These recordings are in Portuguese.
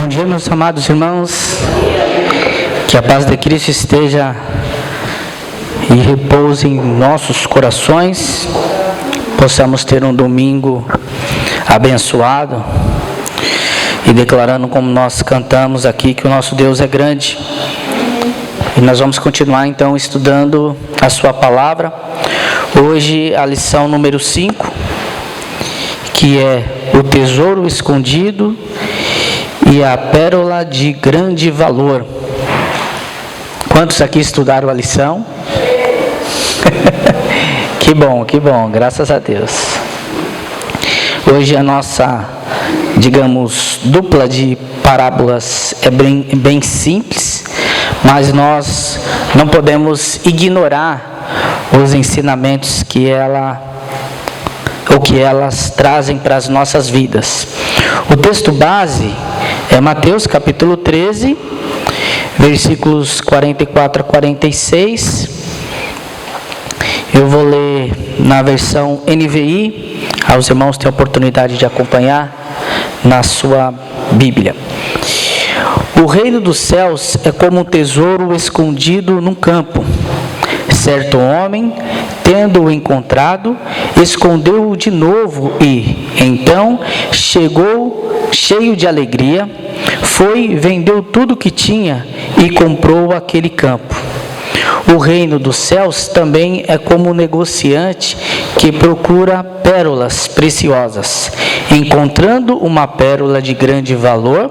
Bom dia, meus amados irmãos. Que a paz de Cristo esteja e repouse em nossos corações. Possamos ter um domingo abençoado e declarando, como nós cantamos aqui, que o nosso Deus é grande. E nós vamos continuar então estudando a sua palavra. Hoje a lição número 5, que é o tesouro escondido e a pérola de grande valor. Quantos aqui estudaram a lição? Que bom, graças a Deus. Hoje a nossa, digamos, dupla de parábolas é bem simples, mas nós não podemos ignorar os ensinamentos que elas trazem para as nossas vidas. O texto base é Mateus capítulo 13, versículos 44 a 46. Eu vou ler na versão NVI, aos irmãos têm a oportunidade de acompanhar na sua Bíblia. O reino dos céus é como um tesouro escondido num campo. Certo homem, tendo-o encontrado, escondeu-o de novo e, então, chegou cheio de alegria, foi, vendeu tudo o que tinha e comprou aquele campo. O reino dos céus também é como um negociante que procura pérolas preciosas. Encontrando uma pérola de grande valor,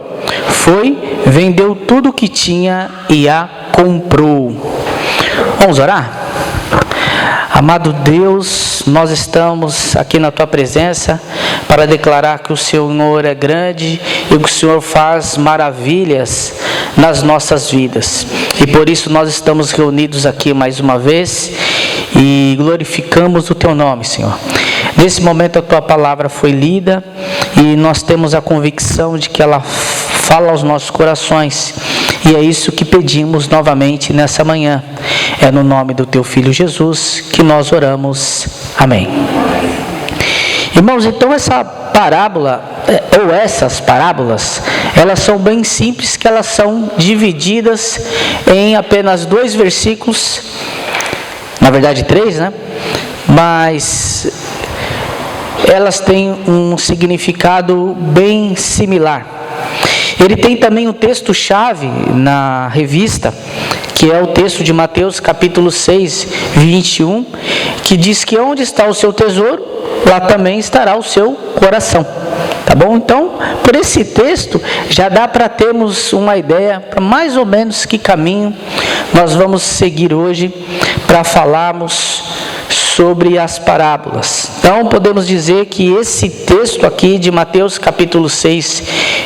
foi, vendeu tudo o que tinha e a comprou. Vamos orar? Amado Deus, nós estamos aqui na Tua presença para declarar que o Senhor é grande e que o Senhor faz maravilhas nas nossas vidas. E por isso nós estamos reunidos aqui mais uma vez e glorificamos o Teu nome, Senhor. Nesse momento a Tua palavra foi lida e nós temos a convicção de que ela fala aos nossos corações. E é isso que pedimos novamente nessa manhã. É no nome do Teu Filho Jesus que nós oramos. Amém. Irmãos, então essa parábola, ou essas parábolas, elas são bem simples, que elas são divididas em apenas 2 versículos, na verdade 3, né? Mas elas têm um significado bem similar. Ele tem também um texto-chave na revista, que é o texto de Mateus capítulo 6, 21, que diz que onde está o seu tesouro, lá também estará o seu coração. Tá bom? Então, por esse texto, já dá para termos uma ideia, para mais ou menos que caminho nós vamos seguir hoje para falarmos sobre as parábolas. Então, podemos dizer que esse texto aqui de Mateus capítulo 6,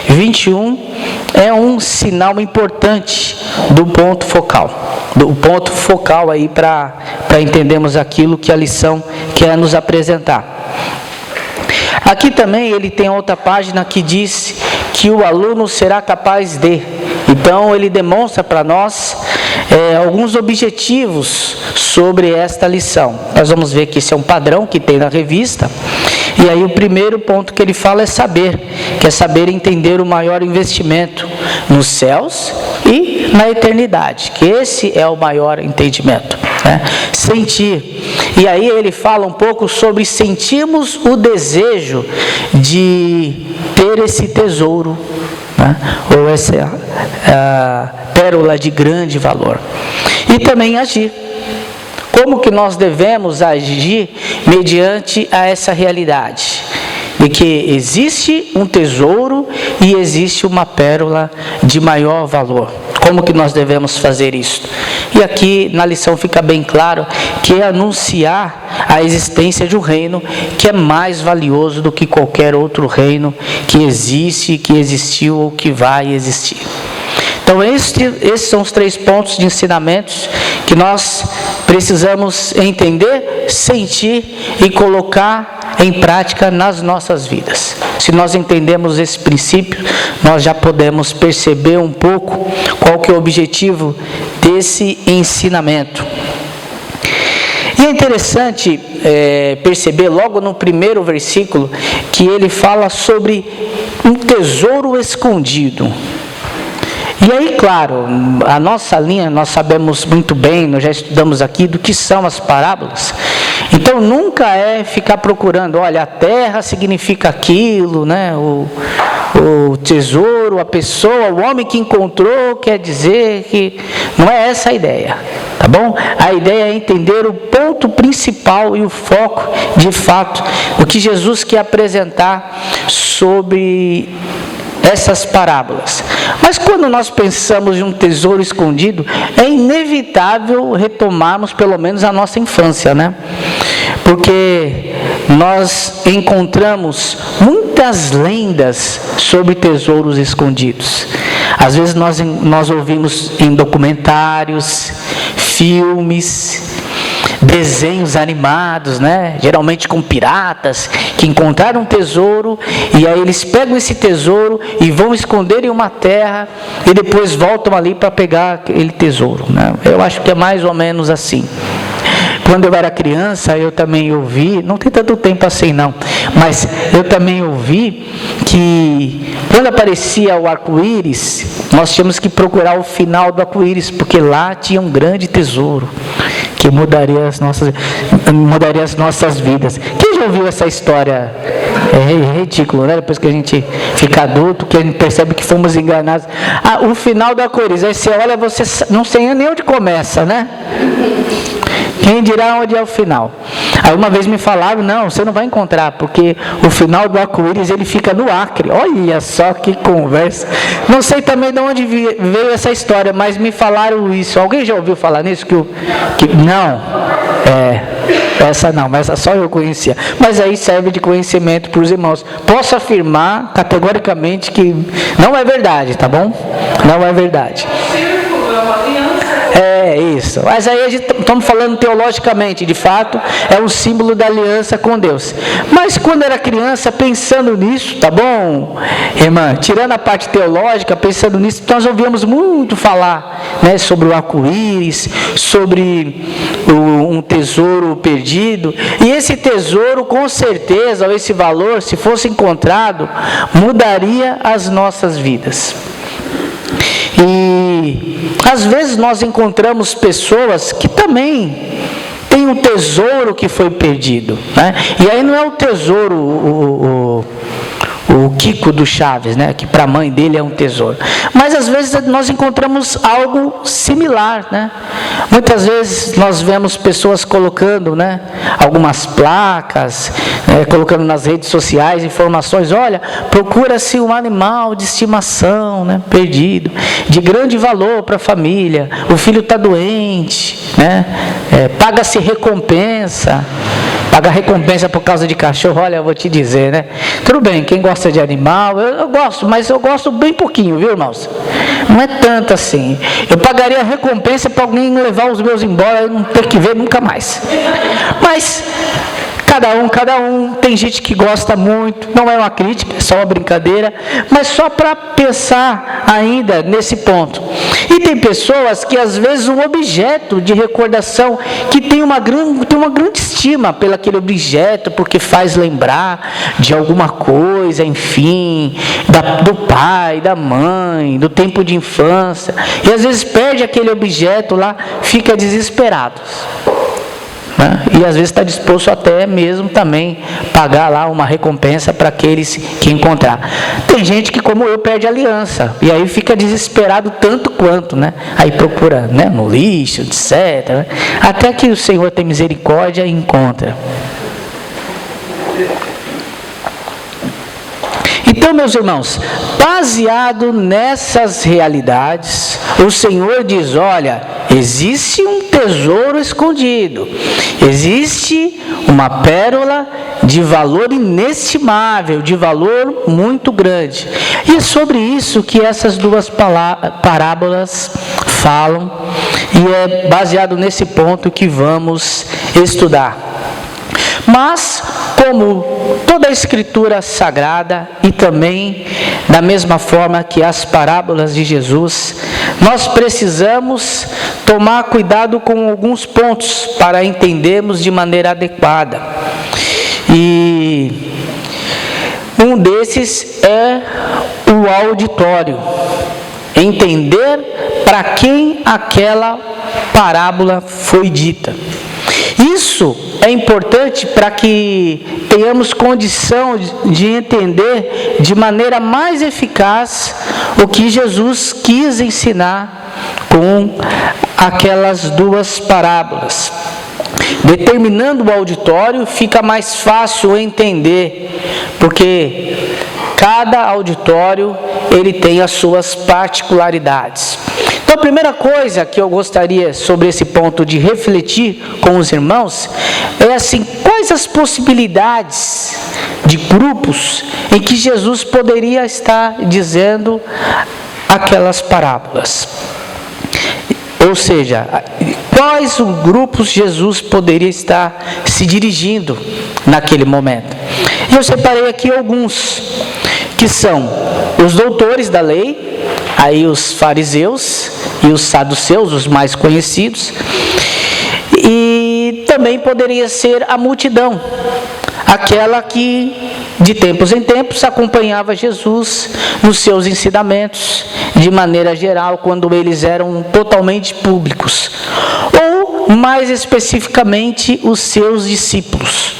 21, é um sinal importante do ponto focal aí para entendermos aquilo que a lição quer nos apresentar. Aqui também ele tem outra página que diz que o aluno será capaz de. Então ele demonstra para nós alguns objetivos sobre esta lição. Nós vamos ver que esse é um padrão que tem na revista. E aí o primeiro ponto que ele fala é saber, que é saber entender o maior investimento nos céus e na eternidade, que esse é o maior entendimento, né? Sentir. E aí ele fala um pouco sobre sentirmos o desejo de ter esse tesouro, né? Ou essa pérola de grande valor. E também agir. Como que nós devemos agir mediante a essa realidade? De que existe um tesouro e existe uma pérola de maior valor. Como que nós devemos fazer isso? E aqui na lição fica bem claro que é anunciar a existência de um reino que é mais valioso do que qualquer outro reino que existe, que existiu ou que vai existir. Então esses são os 3 pontos de ensinamentos que nós precisamos entender, sentir e colocar em prática nas nossas vidas. Se nós entendemos esse princípio, nós já podemos perceber um pouco qual que é o objetivo desse ensinamento. E é interessante perceber logo no primeiro versículo que ele fala sobre um tesouro escondido. E aí, claro, a nossa linha, nós sabemos muito bem, nós já estudamos aqui do que são as parábolas. Então, nunca é ficar procurando, olha, a terra significa aquilo, né? O tesouro, a pessoa, o homem que encontrou, quer dizer que... Não é essa a ideia, tá bom? A ideia é entender o ponto principal e o foco, de fato, o que Jesus quer apresentar sobre essas parábolas. Mas quando nós pensamos em um tesouro escondido, é inevitável retomarmos pelo menos a nossa infância, né? Porque nós encontramos muitas lendas sobre tesouros escondidos. Às vezes nós ouvimos em documentários, filmes, desenhos animados, né? Geralmente com piratas que encontraram um tesouro e aí eles pegam esse tesouro e vão esconder em uma terra e depois voltam ali para pegar aquele tesouro, né? Eu acho que é mais ou menos assim. Quando eu era criança, eu também ouvi, não tem tanto tempo assim não, mas eu também ouvi que quando aparecia o arco-íris, nós tínhamos que procurar o final do arco-íris, porque lá tinha um grande tesouro que mudaria as nossas vidas. Quem já ouviu essa história? É ridículo, né? Depois que a gente fica adulto, que a gente percebe que fomos enganados. O final do arco-íris, aí você olha, você não sei nem onde começa, né? Quem dirá onde é o final? Aí uma vez me falaram, não, você não vai encontrar, porque o final do arco-íris ele fica no Acre. Olha só que conversa. Não sei também de onde veio essa história, mas me falaram isso. Alguém já ouviu falar nisso? Não, essa não, mas só eu conhecia. Mas aí serve de conhecimento para os irmãos. Posso afirmar categoricamente que não é verdade, tá bom? Não é verdade. É isso, mas aí a gente estamos falando teologicamente, de fato, é um símbolo da aliança com Deus. Mas quando era criança, pensando nisso, tá bom, irmã? Tirando a parte teológica, pensando nisso, nós ouvíamos muito falar, né, sobre o arco-íris, sobre um tesouro perdido. E esse tesouro, com certeza, ou esse valor, se fosse encontrado, mudaria as nossas vidas. E às vezes nós encontramos pessoas que também têm um tesouro que foi perdido, né? E aí não é o tesouro, o Kiko do Chaves, né? Que para a mãe dele é um tesouro. Mas às vezes nós encontramos algo similar, né? Muitas vezes nós vemos pessoas colocando, né, algumas placas, colocando nas redes sociais informações, olha, procura-se um animal de estimação, né, perdido, de grande valor para a família, o filho está doente, né, paga-se recompensa. Pagar recompensa por causa de cachorro, olha, eu vou te dizer, né? Tudo bem, quem gosta de animal, eu gosto, mas eu gosto bem pouquinho, viu, irmãos? Não é tanto assim. Eu pagaria recompensa para alguém levar os meus embora e não ter que ver nunca mais. Mas cada um, tem gente que gosta muito, não é uma crítica, é só uma brincadeira, mas só para pensar ainda nesse ponto. E tem pessoas que às vezes um objeto de recordação, que tem uma grande estima pelo aquele objeto, porque faz lembrar de alguma coisa, enfim, do pai, da mãe, do tempo de infância, e às vezes perde aquele objeto lá, fica desesperado. E às vezes está disposto até mesmo também pagar lá uma recompensa para aqueles que encontrar. Tem gente que, como eu, perde a aliança e aí fica desesperado tanto quanto, né? Aí procura, né, no lixo, etc, né? Até que o Senhor tem misericórdia e encontra. Então, meus irmãos, baseado nessas realidades, o Senhor diz, olha, existe um tesouro escondido, existe uma pérola de valor inestimável, de valor muito grande. E é sobre isso que essas duas parábolas falam, e é baseado nesse ponto que vamos estudar. Mas, como toda a Escritura Sagrada e também da mesma forma que as parábolas de Jesus, nós precisamos tomar cuidado com alguns pontos para entendermos de maneira adequada. E um desses é o auditório. entender para quem aquela parábola foi dita. Isso é importante para que tenhamos condição de entender de maneira mais eficaz o que Jesus quis ensinar com aquelas duas parábolas. Determinando o auditório, fica mais fácil entender, porque cada auditório ele tem as suas particularidades. Então, a primeira coisa que eu gostaria sobre esse ponto de refletir com os irmãos é assim: quais as possibilidades de grupos em que Jesus poderia estar dizendo aquelas parábolas? Ou seja, quais os grupos Jesus poderia estar se dirigindo naquele momento? Eu separei aqui alguns, que são os doutores da lei, aí os fariseus e os saduceus, os mais conhecidos, e também poderia ser a multidão, aquela que de tempos em tempos acompanhava Jesus nos seus ensinamentos, de maneira geral, quando eles eram totalmente públicos, ou mais especificamente os seus discípulos.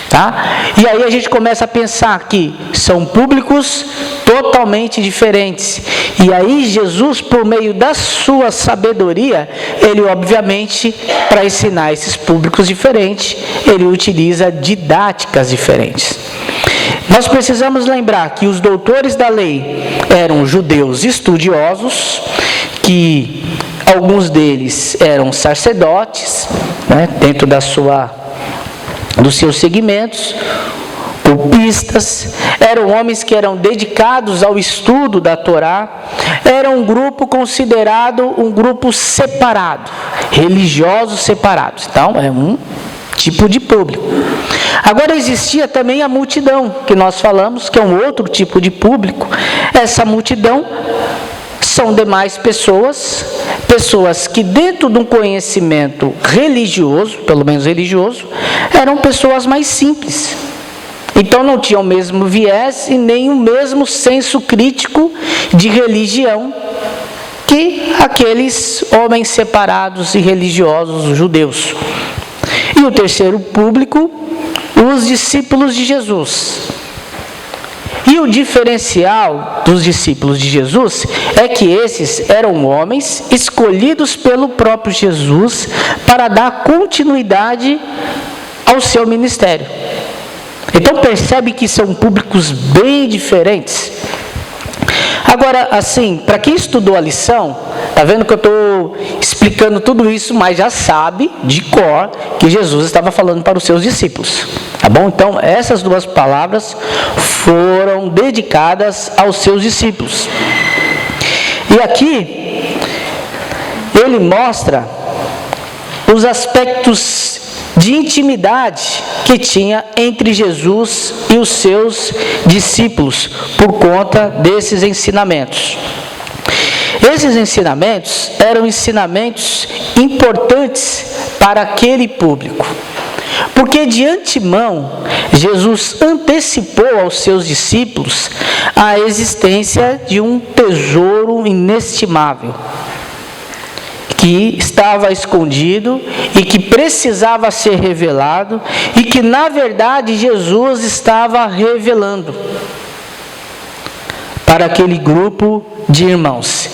Tá? E aí a gente começa a pensar que são públicos totalmente diferentes. E aí Jesus, por meio da sua sabedoria, ele obviamente, para ensinar esses públicos diferentes, ele utiliza didáticas diferentes. Nós precisamos lembrar que os doutores da lei eram judeus estudiosos, que alguns deles eram sacerdotes, dentro dos seus segmentos, copistas, eram homens que eram dedicados ao estudo da Torá, era um grupo considerado um grupo separado, religiosos separados. Então, é um tipo de público. Agora, existia também a multidão, que nós falamos, que é um outro tipo de público. Essa multidão são demais pessoas que dentro de um conhecimento religioso, pelo menos religioso, eram pessoas mais simples. Então não tinham o mesmo viés e nem o mesmo senso crítico de religião que aqueles homens separados e religiosos judeus. E o terceiro público, os discípulos de Jesus. E o diferencial dos discípulos de Jesus é que esses eram homens escolhidos pelo próprio Jesus para dar continuidade ao seu ministério. Então percebe que são públicos bem diferentes. Agora, assim, para quem estudou a lição, está vendo que eu estou explicando tudo isso, mas já sabe de cor que Jesus estava falando para os seus discípulos. Tá bom? Então, essas duas palavras foram dedicadas aos seus discípulos. E aqui, ele mostra os aspectos de intimidade que tinha entre Jesus e os seus discípulos por conta desses ensinamentos. Esses ensinamentos eram ensinamentos importantes para aquele público, porque de antemão Jesus antecipou aos seus discípulos a existência de um tesouro inestimável, que estava escondido e que precisava ser revelado, e que na verdade Jesus estava revelando para aquele grupo de irmãos.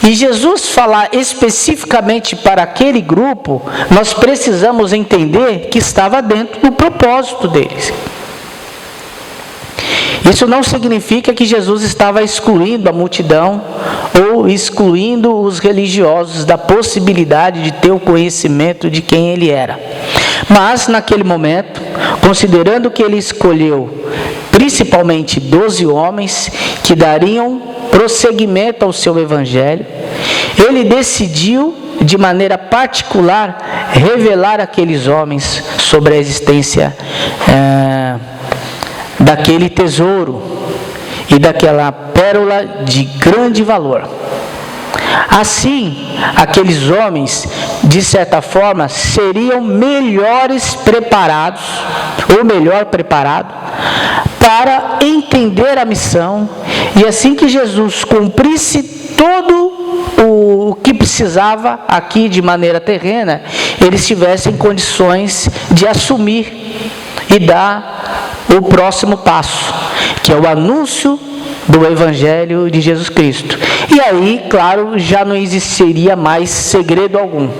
E Jesus falar especificamente para aquele grupo, nós precisamos entender que estava dentro do propósito deles. Isso não significa que Jesus estava excluindo a multidão ou excluindo os religiosos da possibilidade de ter o conhecimento de quem ele era. Mas, naquele momento, considerando que ele escolheu principalmente 12 homens que dariam prosseguimento ao seu evangelho, ele decidiu, de maneira particular, revelar àqueles homens sobre a existência daquele tesouro e daquela pérola de grande valor. Assim, aqueles homens, de certa forma, seriam melhor preparados para entender a missão, e assim que Jesus cumprisse todo o que precisava aqui de maneira terrena, eles tivessem condições de assumir e dar o próximo passo, que é o anúncio do Evangelho de Jesus Cristo. E aí, claro, já não existiria mais segredo algum.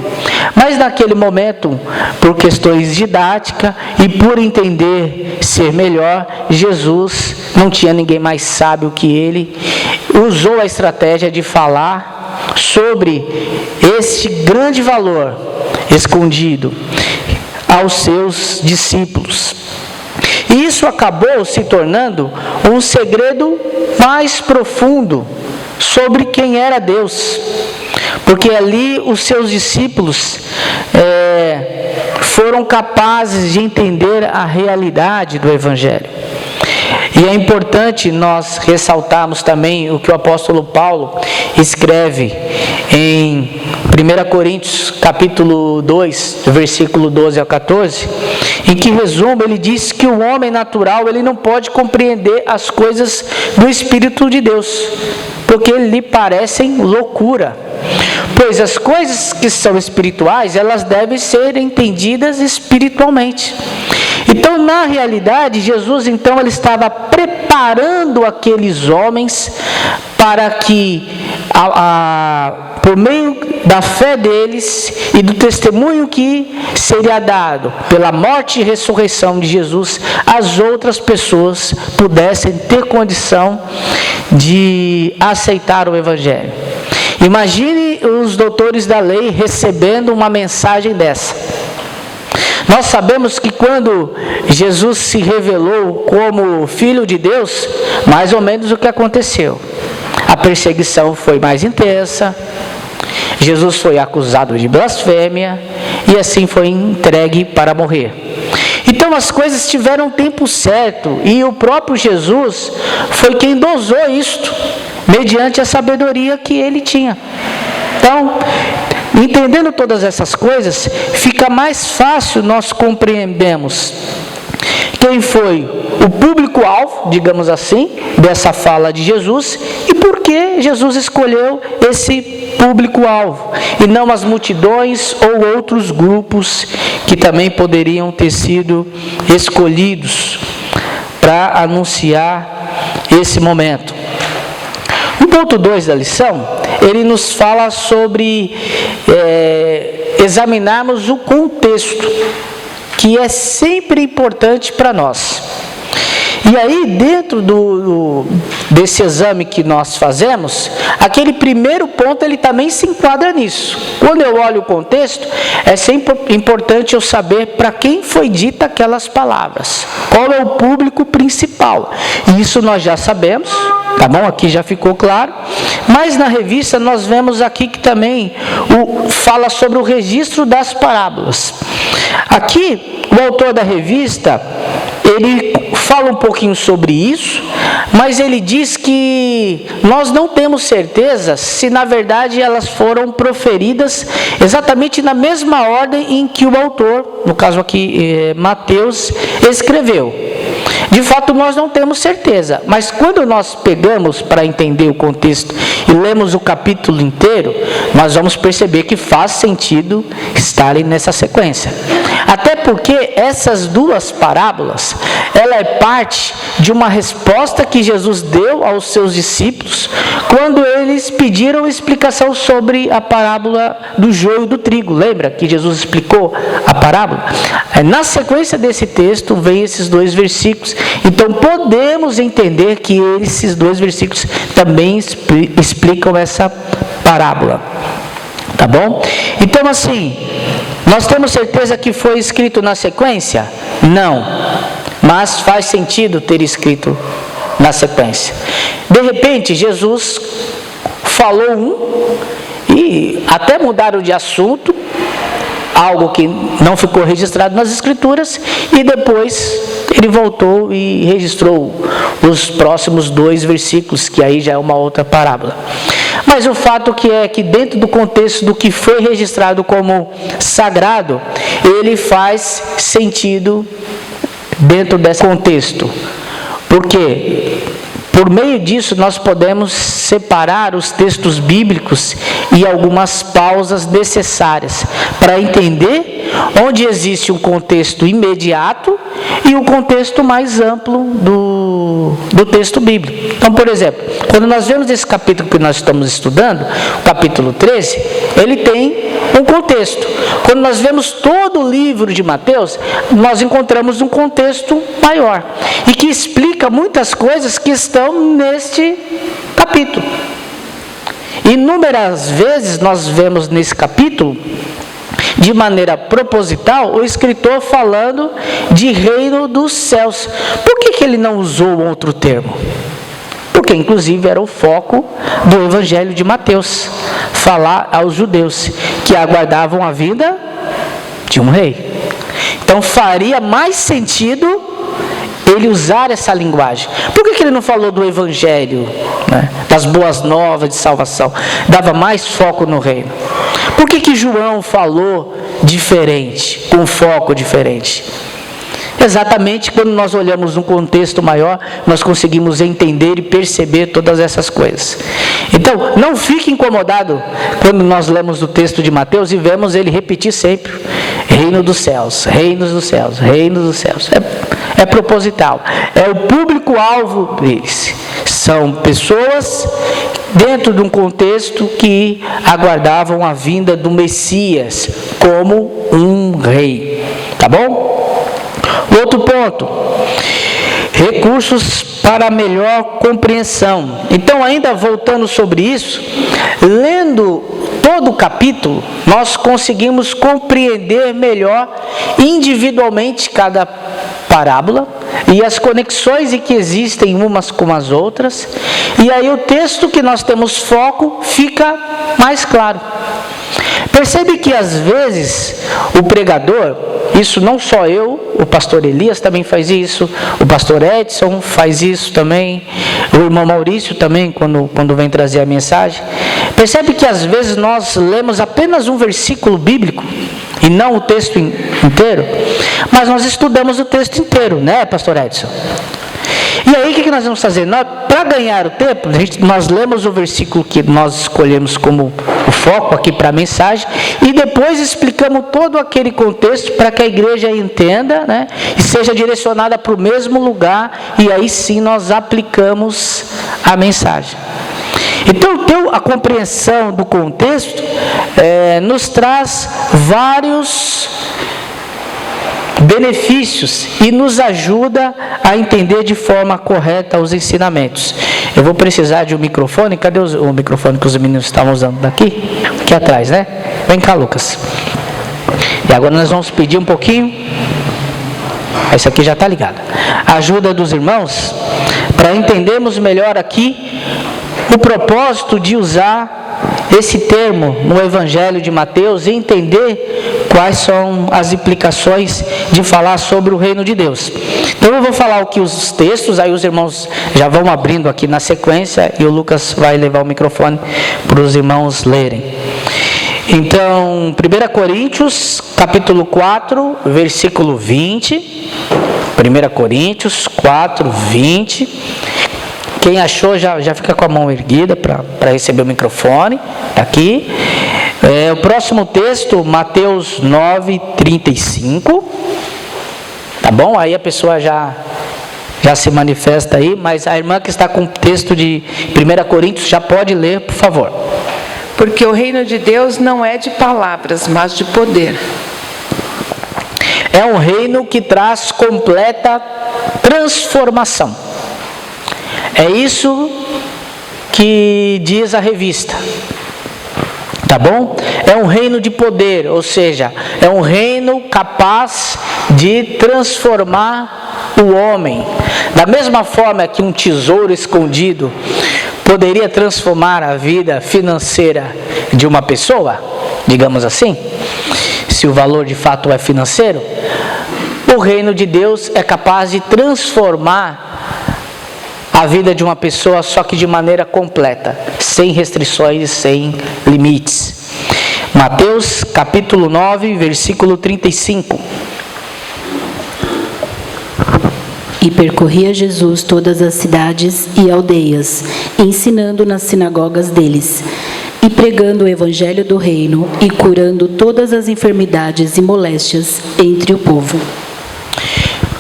Mas naquele momento, por questões didáticas e por entender ser melhor, Jesus, não tinha ninguém mais sábio que ele, usou a estratégia de falar sobre este grande valor escondido aos seus discípulos. E isso acabou se tornando um segredo mais profundo sobre quem era Deus, porque ali os seus discípulos foram capazes de entender a realidade do Evangelho. E é importante nós ressaltarmos também o que o apóstolo Paulo escreve em 1 Coríntios capítulo 2, versículo 12 ao 14, em que resumo ele diz que o homem natural ele não pode compreender as coisas do Espírito de Deus, porque lhe parecem loucura. Pois as coisas que são espirituais, elas devem ser entendidas espiritualmente. Então, na realidade, Jesus, então, ele estava preparando aqueles homens para que, por meio da fé deles e do testemunho que seria dado pela morte e ressurreição de Jesus, as outras pessoas pudessem ter condição de aceitar o Evangelho. Imagine os doutores da lei recebendo uma mensagem dessa. Nós sabemos que quando Jesus se revelou como Filho de Deus, mais ou menos o que aconteceu. A perseguição foi mais intensa, Jesus foi acusado de blasfêmia e assim foi entregue para morrer. Então as coisas tiveram tempo certo e o próprio Jesus foi quem dosou isto, mediante a sabedoria que ele tinha. Então, entendendo todas essas coisas, fica mais fácil nós compreendermos quem foi o público-alvo, digamos assim, dessa fala de Jesus e por que Jesus escolheu esse público-alvo e não as multidões ou outros grupos que também poderiam ter sido escolhidos para anunciar esse momento. No ponto 2 da lição, ele nos fala sobre examinarmos o contexto, que é sempre importante para nós. E aí, dentro desse exame que nós fazemos, aquele primeiro ponto, ele também se enquadra nisso. Quando eu olho o contexto, é sempre importante eu saber para quem foi dita aquelas palavras. Qual é o público principal. E isso nós já sabemos, tá bom? Aqui já ficou claro. Mas na revista nós vemos aqui que também fala sobre o registro das parábolas. Aqui, o autor da revista, ele fala um pouquinho sobre isso, mas ele diz que nós não temos certeza se na verdade elas foram proferidas exatamente na mesma ordem em que o autor, no caso aqui Mateus, escreveu. De fato, nós não temos certeza, mas quando nós pegamos para entender o contexto e lemos o capítulo inteiro, nós vamos perceber que faz sentido estarem nessa sequência. Até porque essas duas parábolas, ela é parte de uma resposta que Jesus deu aos seus discípulos quando eles pediram explicação sobre a parábola do joio e do trigo. Lembra que Jesus explicou a parábola? Na sequência desse texto vem esses dois versículos. Então podemos entender que esses dois versículos também explicam essa parábola. Tá bom? Então assim, nós temos certeza que foi escrito na sequência? Não. Mas faz sentido ter escrito na sequência. De repente, Jesus falou e até mudaram de assunto, algo que não ficou registrado nas Escrituras, e depois ele voltou e registrou os próximos 2 versículos, que aí já é uma outra parábola. Mas o fato é que dentro do contexto do que foi registrado como sagrado, ele faz sentido dentro desse contexto. Porque por meio disso nós podemos separar os textos bíblicos e algumas pausas necessárias para entender onde existe um contexto imediato e um contexto mais amplo do texto bíblico. Então, por exemplo, quando nós vemos esse capítulo que nós estamos estudando, o capítulo 13, ele tem um contexto. Quando nós vemos todo o livro de Mateus, nós encontramos um contexto maior e que explica muitas coisas que estão neste capítulo. Inúmeras vezes nós vemos nesse capítulo, de maneira proposital, o escritor falando de reino dos céus. Por que ele não usou outro termo? Porque inclusive era o foco do evangelho de Mateus, falar aos judeus que aguardavam a vinda de um rei. Então faria mais sentido ele usar essa linguagem. Por que ele não falou do evangelho, né, das boas novas de salvação? Dava mais foco no reino. Por que João falou diferente, com foco diferente? Exatamente quando nós olhamos um contexto maior, nós conseguimos entender e perceber todas essas coisas. Então, não fique incomodado quando nós lemos o texto de Mateus e vemos ele repetir sempre: reino dos céus, reinos dos céus, reinos dos céus. É proposital, é o público-alvo deles. São pessoas dentro de um contexto que aguardavam a vinda do Messias como um rei. Tá bom? Outro ponto: recursos para melhor compreensão. Então, ainda voltando sobre isso, lendo todo o capítulo, nós conseguimos compreender melhor individualmente cada parábola e as conexões que existem umas com as outras, e aí o texto que nós temos foco fica mais claro. Percebe que às vezes o pregador, isso não só eu, o pastor Elias também faz isso, o pastor Edson faz isso também, o irmão Maurício também, quando vem trazer a mensagem. Percebe que às vezes nós lemos apenas um versículo bíblico e não o texto inteiro, mas nós estudamos o texto inteiro, né, pastor Edson? E aí o que nós vamos fazer? Para ganhar o tempo, nós lemos o versículo que nós escolhemos como o foco aqui para a mensagem, e depois explicamos todo aquele contexto para que a igreja entenda, né, e seja direcionada para o mesmo lugar, e aí sim nós aplicamos a mensagem. Então, a compreensão do contexto nos traz vários benefícios e nos ajuda a entender de forma correta os ensinamentos. Eu vou precisar de um microfone. Cadê o microfone que os meninos estavam usando daqui? Aqui atrás, né? Vem cá, Lucas. E agora nós vamos pedir um pouquinho. Esse aqui já está ligado. A ajuda dos irmãos para entendermos melhor aqui o propósito de usar esse termo no Evangelho de Mateus e entender quais são as implicações de falar sobre o reino de Deus. Então eu vou falar aqui os textos, aí os irmãos já vão abrindo aqui na sequência e o Lucas vai levar o microfone para os irmãos lerem. Então, 1 Coríntios, capítulo 4, versículo 20. 1 Coríntios 4, 20. Quem achou já fica com a mão erguida para receber o microfone. Tá aqui. O próximo texto, Mateus 9, 35. Tá bom? Aí a pessoa já se manifesta aí, mas a irmã que está com o texto de 1 Coríntios já pode ler, por favor. Porque o reino de Deus não é de palavras, mas de poder. É um reino que traz completa transformação. É isso que diz a revista. Tá bom? É um reino de poder, ou seja, é um reino capaz de transformar o homem. Da mesma forma que um tesouro escondido poderia transformar a vida financeira de uma pessoa, digamos assim, se o valor de fato é financeiro, o reino de Deus é capaz de transformar a vida de uma pessoa, só que de maneira completa, sem restrições, sem limites. Mateus capítulo 9, versículo 35. E percorria Jesus todas as cidades e aldeias, ensinando nas sinagogas deles, e pregando o evangelho do reino, e curando todas as enfermidades e moléstias entre o povo.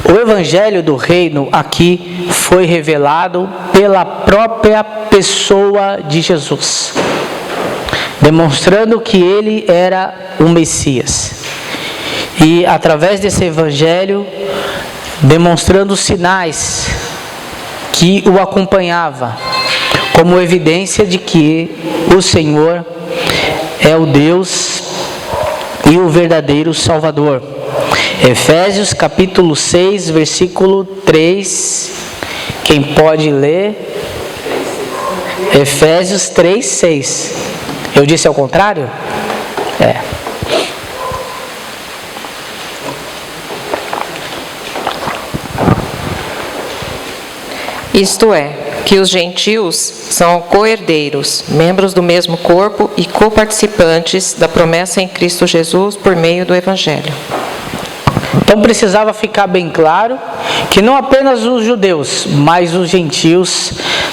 O evangelho do reino aqui foi revelado pela própria pessoa de Jesus, demonstrando que ele era o Messias. E através desse evangelho, demonstrando sinais que o acompanhava, como evidência de que o Senhor é o Deus e o verdadeiro Salvador. Efésios capítulo 6, versículo 3. Quem pode ler? Efésios 3, 6. Eu disse ao contrário? Isto é, que os gentios são co-herdeiros, membros do mesmo corpo e coparticipantes da promessa em Cristo Jesus por meio do Evangelho. Então precisava ficar bem claro que não apenas os judeus, mas os gentios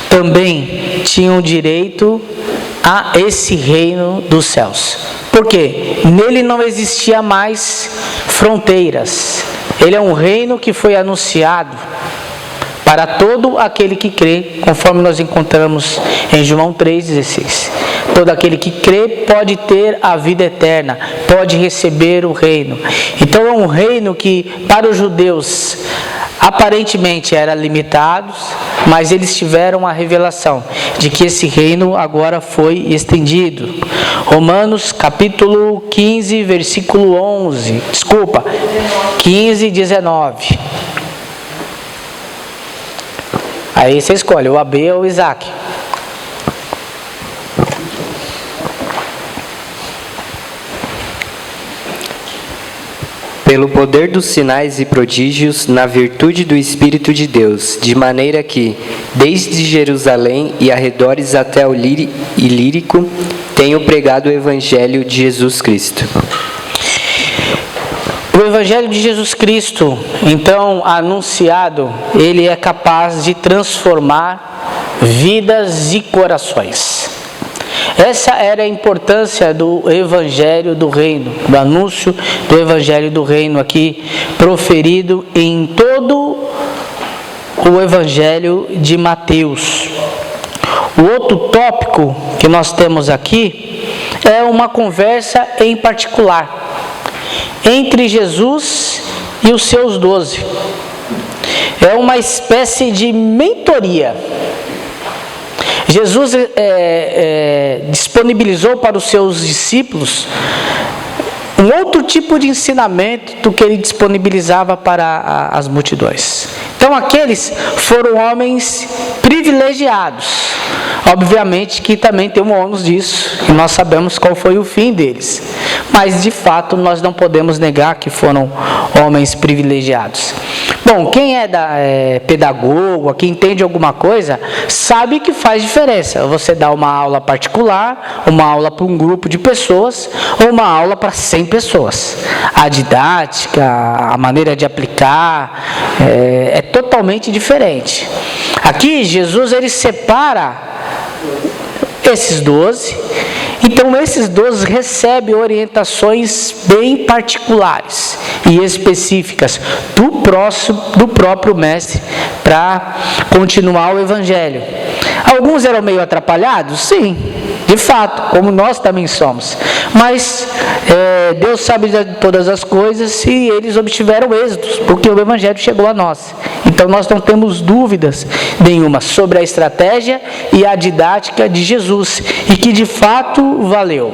também tinham direito a esse reino dos céus. Por quê? Nele não existia mais fronteiras. Ele é um reino que foi anunciado para todo aquele que crê, conforme nós encontramos em João 3,16. Todo aquele que crê pode ter a vida eterna, pode receber o reino. Então é um reino que para os judeus aparentemente era limitado, mas eles tiveram a revelação de que esse reino agora foi estendido. Romanos capítulo 15, versículo 15, 19. Aí você escolhe o AB ou o Isaac. Pelo poder dos sinais e prodígios, na virtude do Espírito de Deus, de maneira que, desde Jerusalém e arredores até o Ilírico, tenho pregado o Evangelho de Jesus Cristo. O Evangelho de Jesus Cristo, então anunciado, ele é capaz de transformar vidas e corações. Essa era a importância do Evangelho do Reino, do anúncio do Evangelho do Reino aqui proferido em todo o Evangelho de Mateus. O outro tópico que nós temos aqui é uma conversa em particular entre Jesus e os seus 12. É uma espécie de mentoria. Jesus disponibilizou para os seus discípulos um outro tipo de ensinamento do que ele disponibilizava para as multidões. Então aqueles foram homens privilegiados. Obviamente que também tem um ônus disso, e nós sabemos qual foi o fim deles. Mas de fato nós não podemos negar que foram homens privilegiados. Bom, quem é pedagogo, quem entende alguma coisa, sabe que faz diferença. Você dá uma aula particular, uma aula para um grupo de pessoas, ou uma aula para 100 pessoas. A didática, a maneira de aplicar, é totalmente diferente. Aqui Jesus ele separa esses 12, então esses 12 recebem orientações bem particulares e específicas do próprio mestre para continuar o evangelho. Alguns eram meio atrapalhados? Sim, de fato, como nós também somos. Mas Deus sabe de todas as coisas e eles obtiveram êxitos, porque o evangelho chegou a nós. Então nós não temos dúvidas nenhuma sobre a estratégia e a didática de Jesus, e que de fato valeu.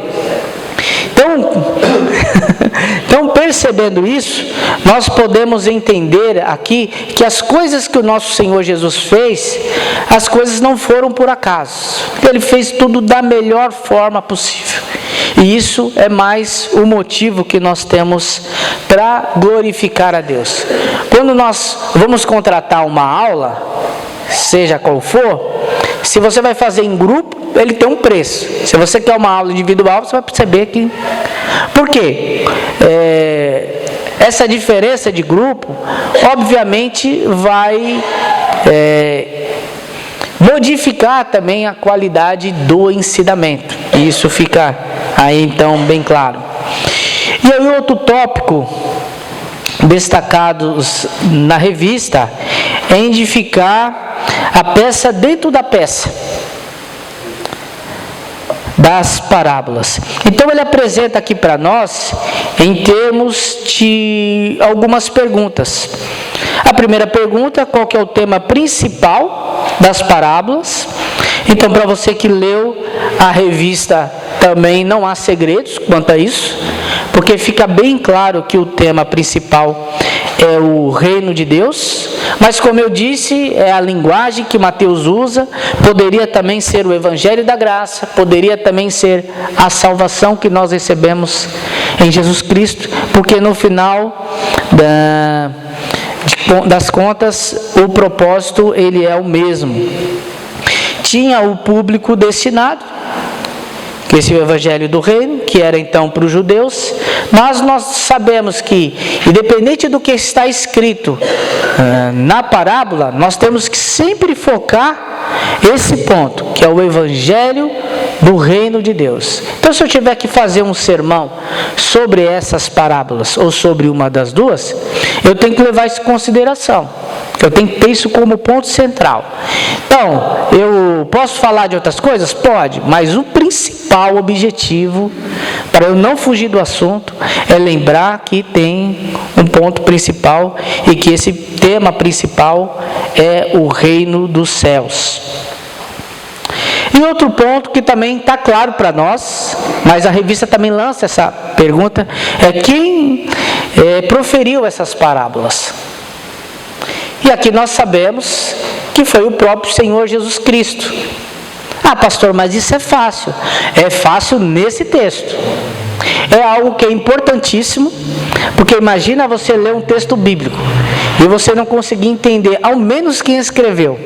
Então, percebendo isso, nós podemos entender aqui que as coisas que o nosso Senhor Jesus fez, as coisas não foram por acaso. Ele fez tudo da melhor forma possível. E isso é mais o motivo que nós temos para glorificar a Deus. Quando nós vamos contratar uma aula, seja qual for, se você vai fazer em grupo, ele tem um preço. Se você quer uma aula individual, você vai perceber que... Por quê? essa diferença de grupo, obviamente, vai modificar também a qualidade do ensinamento. E isso fica aí então bem claro. E aí outro tópico destacados na revista é edificar a peça dentro da peça das parábolas. Então ele apresenta aqui para nós em termos de algumas perguntas. A primeira pergunta: qual que é o tema principal das parábolas? Então, para você que leu a revista, também não há segredos quanto a isso, porque fica bem claro que o tema principal é o reino de Deus, mas como eu disse, é a linguagem que Mateus usa. Poderia também ser o evangelho da graça, poderia também ser a salvação que nós recebemos em Jesus Cristo, porque no final das contas, o propósito ele é o mesmo. Tinha o público destinado, que esse é o evangelho do reino, que era então para os judeus, mas nós sabemos que, independente do que está escrito na parábola, nós temos que sempre focar esse ponto, que é o evangelho do reino de Deus. Então, se eu tiver que fazer um sermão sobre essas parábolas, ou sobre uma das duas, eu tenho que levar isso em consideração. Eu tenho que ter isso como ponto central. Então, eu posso falar de outras coisas? Pode, mas o principal objetivo, para eu não fugir do assunto, é lembrar que tem um ponto principal e que esse tema principal é o reino dos céus. E outro ponto que também está claro para nós, mas a revista também lança essa pergunta, é quem proferiu essas parábolas. E aqui nós sabemos que foi o próprio Senhor Jesus Cristo. Ah, pastor, mas isso é fácil. É fácil nesse texto. É algo que é importantíssimo, porque imagina você ler um texto bíblico e você não conseguir entender, ao menos quem escreveu.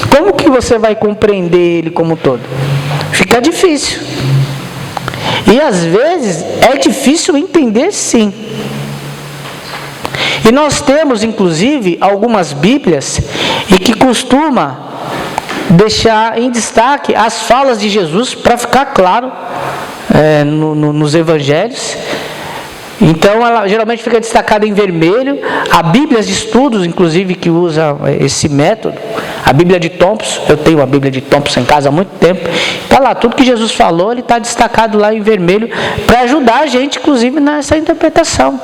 Como que você vai compreender ele como um todo? Fica difícil. E às vezes é difícil entender, sim. E nós temos, inclusive, algumas Bíblias e que costuma deixar em destaque as falas de Jesus para ficar claro nos evangelhos. Então, ela geralmente fica destacada em vermelho. Há Bíblias de estudos, inclusive, que usam esse método. A Bíblia de Thompson, eu tenho a Bíblia de Thompson em casa há muito tempo. Está lá, tudo que Jesus falou, ele está destacado lá em vermelho, para ajudar a gente, inclusive, nessa interpretação.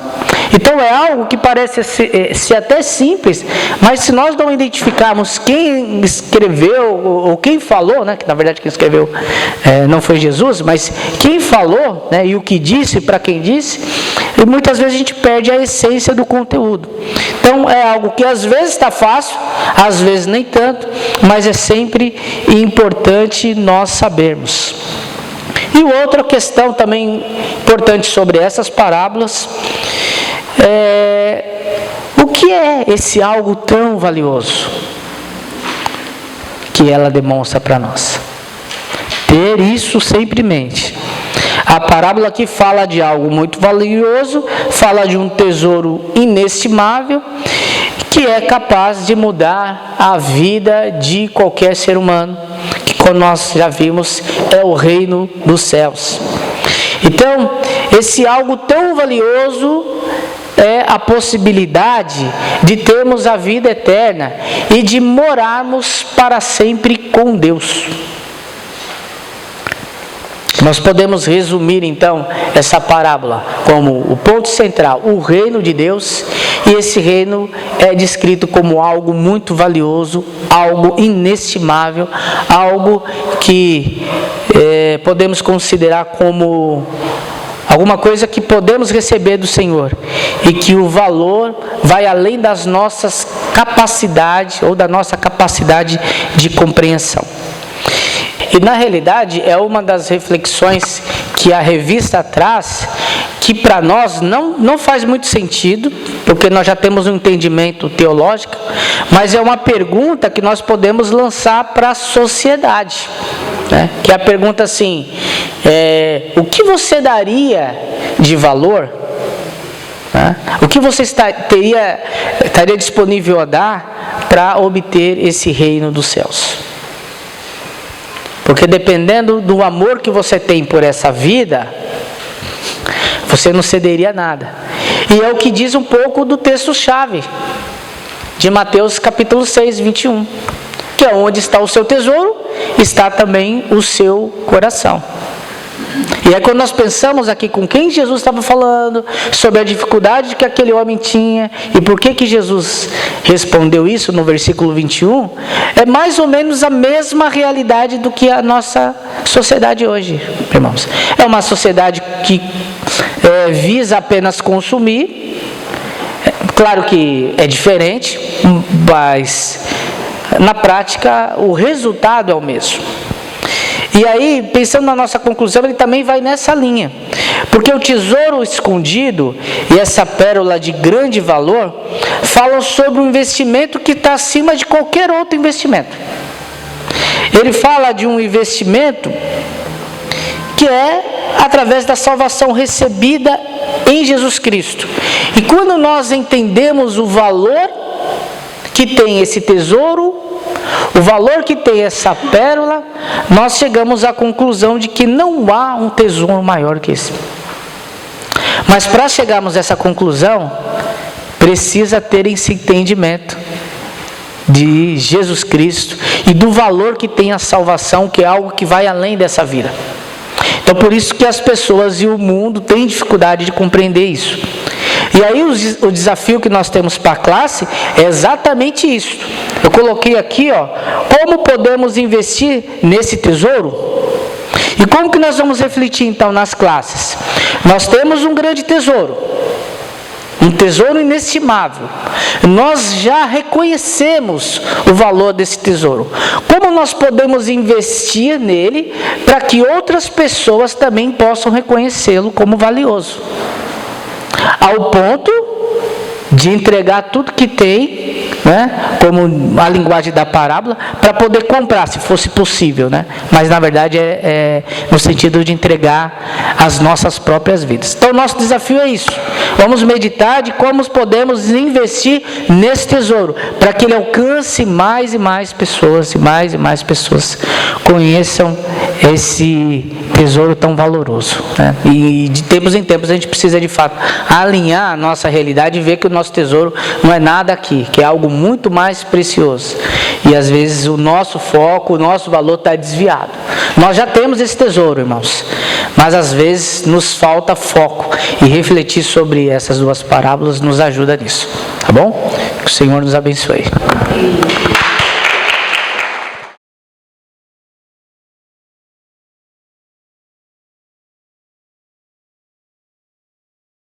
Então, é algo que parece ser até simples, mas se nós não identificarmos quem escreveu, ou quem falou, né, que na verdade quem escreveu não foi Jesus, mas quem falou, né, e o que disse, para quem disse, e muitas vezes a gente perde a essência do conteúdo. Então, é algo que às vezes está fácil, às vezes nem tanto, mas é sempre importante nós sabermos. E outra questão também importante sobre essas parábolas o que é esse algo tão valioso que ela demonstra para nós? Ter isso sempre em mente. A parábola aqui fala de algo muito valioso, fala de um tesouro inestimável, que é capaz de mudar a vida de qualquer ser humano, que, como nós já vimos, é o reino dos céus. Então, esse algo tão valioso é a possibilidade de termos a vida eterna e de morarmos para sempre com Deus. Nós podemos resumir então essa parábola como o ponto central, o reino de Deus, e esse reino é descrito como algo muito valioso, algo inestimável, algo que podemos considerar como alguma coisa que podemos receber do Senhor e que o valor vai além das nossas capacidades ou da nossa capacidade de compreensão. E na realidade é uma das reflexões que a revista traz, que para nós não faz muito sentido, porque nós já temos um entendimento teológico, mas é uma pergunta que nós podemos lançar para a sociedade, né? Que é a pergunta assim, o que você daria de valor né? O que você estaria disponível a dar para obter esse reino dos céus? Porque dependendo do amor que você tem por essa vida, você não cederia nada. E é o que diz um pouco do texto-chave de Mateus capítulo 6, 21. Que é onde está o seu tesouro, está também o seu coração. E é quando nós pensamos aqui com quem Jesus estava falando, sobre a dificuldade que aquele homem tinha, e por que Jesus respondeu isso no versículo 21, é mais ou menos a mesma realidade do que a nossa sociedade hoje, irmãos. É uma sociedade que visa apenas consumir. Claro que é diferente, mas na prática o resultado é o mesmo. E aí, pensando na nossa conclusão, ele também vai nessa linha. Porque o tesouro escondido e essa pérola de grande valor falam sobre um investimento que está acima de qualquer outro investimento. Ele fala de um investimento que é através da salvação recebida em Jesus Cristo. E quando nós entendemos o valor que tem esse tesouro, o valor que tem essa pérola, nós chegamos à conclusão de que não há um tesouro maior que esse. Mas para chegarmos a essa conclusão, precisa ter esse entendimento de Jesus Cristo e do valor que tem a salvação, que é algo que vai além dessa vida. Então por isso que as pessoas e o mundo têm dificuldade de compreender isso. E aí o desafio que nós temos para a classe é exatamente isso. Eu coloquei aqui, como podemos investir nesse tesouro? E como que nós vamos refletir então nas classes? Nós temos um grande tesouro, um tesouro inestimável. Nós já reconhecemos o valor desse tesouro. Como nós podemos investir nele para que outras pessoas também possam reconhecê-lo como valioso? Ao ponto de entregar tudo que tem, né, como a linguagem da parábola, para poder comprar, se fosse possível, né? Mas na verdade é no sentido de entregar as nossas próprias vidas. Então nosso desafio é isso. Vamos meditar de como podemos investir nesse tesouro, para que ele alcance mais e mais pessoas, e mais pessoas conheçam esse tesouro tão valoroso, né? E de tempos em tempos a gente precisa de fato alinhar a nossa realidade e ver que o nosso tesouro não é nada aqui, que é algo muito mais precioso. E às vezes o nosso foco, o nosso valor está desviado. Nós já temos esse tesouro, irmãos, mas às vezes nos falta foco, e refletir sobre essas duas parábolas nos ajuda nisso, tá bom? Que o Senhor nos abençoe.